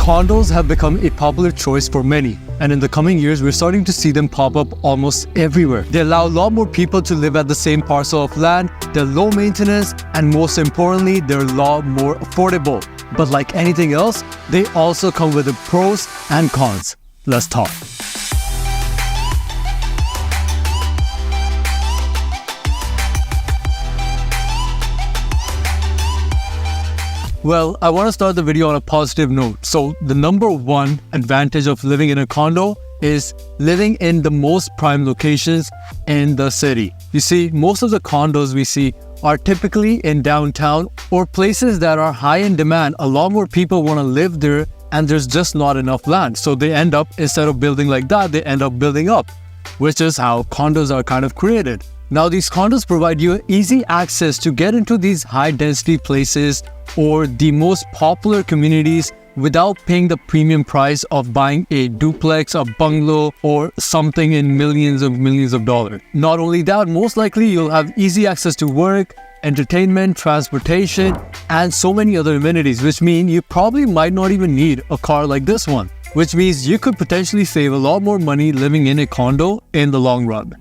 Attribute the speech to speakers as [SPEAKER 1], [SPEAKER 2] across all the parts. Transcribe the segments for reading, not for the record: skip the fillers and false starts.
[SPEAKER 1] Condos have become a popular choice for many, and in the coming years, we're starting to see them pop up almost everywhere. They allow a lot more people to live at the same parcel of land, they're low maintenance, and most importantly, they're a lot more affordable. But like anything else, they also come with the pros and cons. Let's talk. Well, I want to start the video on a positive note. So the number one advantage of living in a condo is living in the most prime locations in the city. You see, most of the condos we see are typically in downtown or places that are high in demand. A lot more people want to live there and there's just not enough land. So they end up, instead of building like that, they end up building up, which is how condos are kind of created. Now, these condos provide you easy access to get into these high density places or the most popular communities without paying the premium price of buying a duplex, a bungalow, or something in millions of dollars. Not only that, most likely you'll have easy access to work, entertainment, transportation, and so many other amenities, which mean you probably might not even need a car like this one, which means you could potentially save a lot more money living in a condo in the long run.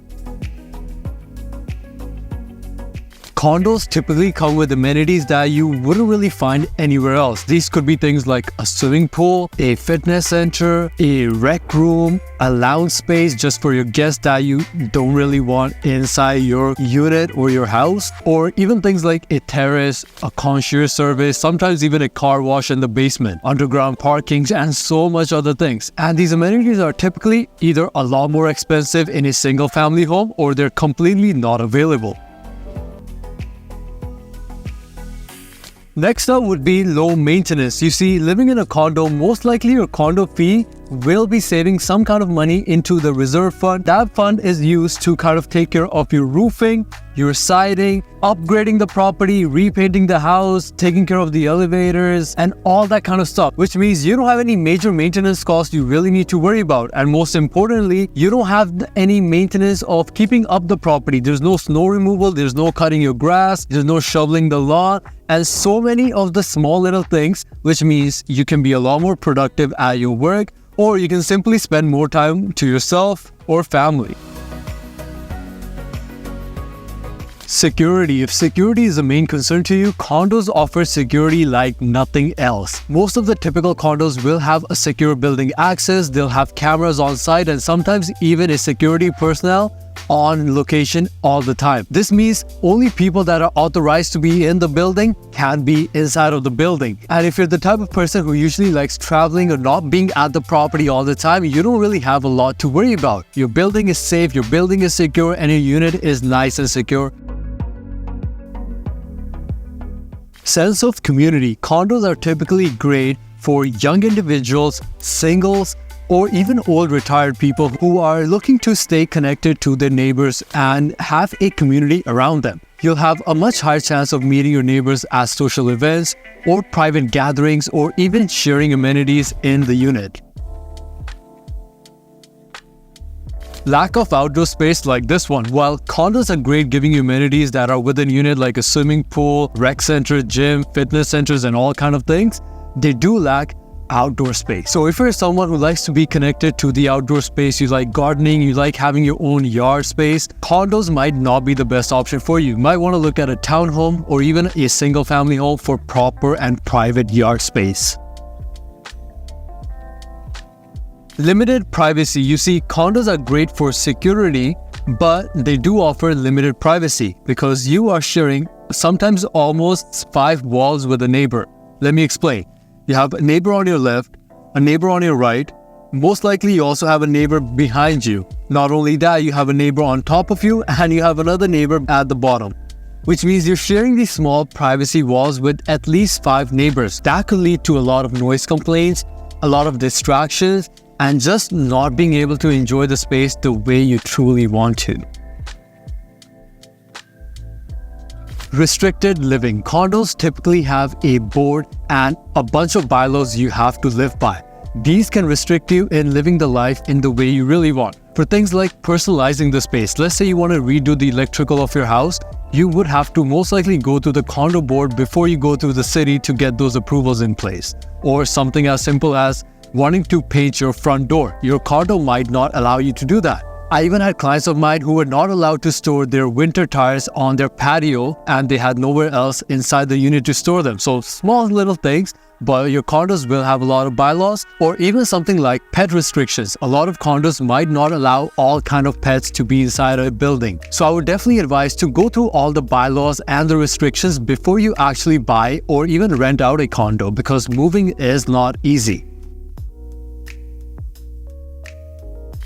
[SPEAKER 1] Condos typically come with amenities that you wouldn't really find anywhere else. These could be things like a swimming pool, a fitness center, a rec room, a lounge space just for your guests that you don't really want inside your unit or your house, or even things like a terrace, a concierge service, sometimes even a car wash in the basement, underground parkings, and so much other things. And these amenities are typically either a lot more expensive in a single family home or they're completely not available. Next up would be low maintenance. You see, living in a condo, most likely your condo fee will be saving some kind of money into the reserve fund. That fund is used to kind of take care of your roofing, your siding, upgrading the property, repainting the house, taking care of the elevators, and all that kind of stuff, which means you don't have any major maintenance costs you really need to worry about. And most importantly, you don't have any maintenance of keeping up the property. There's no snow removal, there's no cutting your grass, there's no shoveling the lawn, and so many of the small little things, which means you can be a lot more productive at your work, or you can simply spend more time to yourself or family. Security. If security is a main concern to you, condos offer security like nothing else. Most of the typical condos will have a secure building access, they'll have cameras on site, and sometimes even a security personnel on location all the time. This means only people that are authorized to be in the building can be inside of the building. And if you're the type of person who usually likes traveling or not being at the property all the time, you don't really have a lot to worry about. Your building is safe, your building is secure, and your unit is nice and secure. Sense of community. Condos are typically great for young individuals, singles, or even old retired people who are looking to stay connected to their neighbors and have a community around them. You'll have a much higher chance of meeting your neighbors at social events or private gatherings or even sharing amenities in the unit. Lack of outdoor space like this one. While condos are great giving you amenities that are within unit like a swimming pool, rec center, gym, fitness centers, and all kind of things, they do lack outdoor space. So if you're someone who likes to be connected to the outdoor space, you like gardening, you like having your own yard space, condos might not be the best option for you. You might want to look at a townhome or even a single family home for proper and private yard space. Limited privacy. You see, condos are great for security, but they do offer limited privacy because you are sharing sometimes almost 5 walls with a neighbor. Let me explain. You have a neighbor on your left, a neighbor on your right. Most likely you also have a neighbor behind you. Not only that, you have a neighbor on top of you and you have another neighbor at the bottom, which means you're sharing these small privacy walls with at least 5 neighbors. That could lead to a lot of noise complaints, a lot of distractions, and just not being able to enjoy the space the way you truly want to. Restricted living. Condos typically have a board and a bunch of bylaws you have to live by. These can restrict you in living the life in the way you really want. For things like personalizing the space, let's say you want to redo the electrical of your house, you would have to most likely go to the condo board before you go to the city to get those approvals in place. Or something as simple as wanting to paint your front door. Your condo might not allow you to do that. I even had clients of mine who were not allowed to store their winter tires on their patio, and they had nowhere else inside the unit to store them. So small little things, but your condos will have a lot of bylaws, or even something like pet restrictions. A lot of condos might not allow all kind of pets to be inside a building. So I would definitely advise to go through all the bylaws and the restrictions before you actually buy or even rent out a condo, because moving is not easy.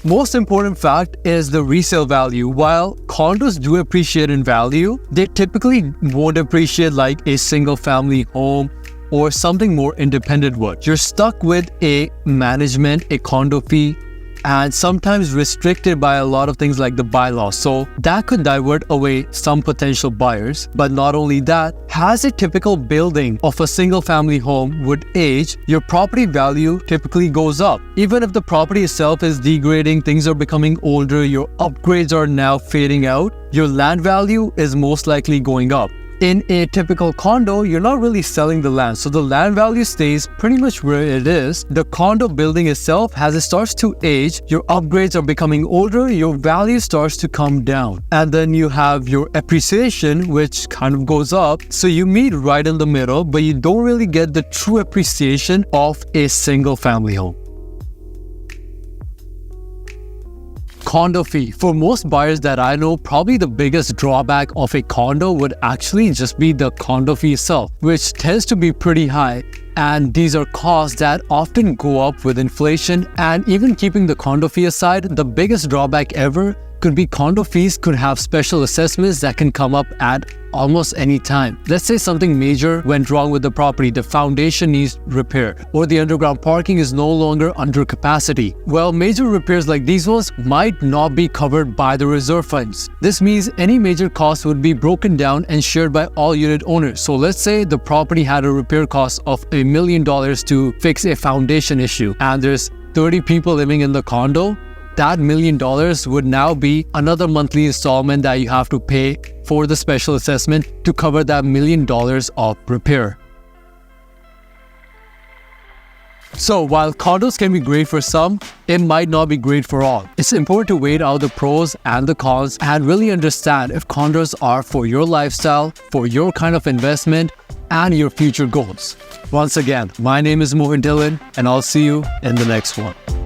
[SPEAKER 1] Most important fact is the resale value. While condos do appreciate in value, they typically won't appreciate like a single family home or something more independent would. You're stuck with a management, a condo fee, and sometimes restricted by a lot of things like the bylaws. So that could divert away some potential buyers. But not only that, as a typical building of a single family home would age, your property value typically goes up. Even if the property itself is degrading, things are becoming older, your upgrades are now fading out, your land value is most likely going up. In a typical condo, you're not really selling the land, so the land value stays pretty much where it is. The condo building itself, as it starts to age, your upgrades are becoming older, your value starts to come down. And then you have your appreciation, which kind of goes up. So you meet right in the middle, but you don't really get the true appreciation of a single family home. Condo fee. For most buyers that I know, probably the biggest drawback of a condo would actually just be the condo fee itself, which tends to be pretty high. And these are costs that often go up with inflation. And even keeping the condo fee aside, the biggest drawback ever could be condo fees could have special assessments that can come up at almost any time. Let's say something major went wrong with the property, the foundation needs repair, or the underground parking is no longer under capacity. Well, major repairs like these ones might not be covered by the reserve funds. This means any major cost would be broken down and shared by all unit owners. So let's say the property had a repair cost of $1 million to fix a foundation issue, and there's 30 people living in the condo. That $1 million would now be another monthly installment that you have to pay for the special assessment to cover that $1 million of repair. So while condos can be great for some, it might not be great for all. It's important to weigh out the pros and the cons and really understand if condos are for your lifestyle, for your kind of investment, and your future goals. Once again, my name is Mohit Dhillon, and I'll see you in the next one.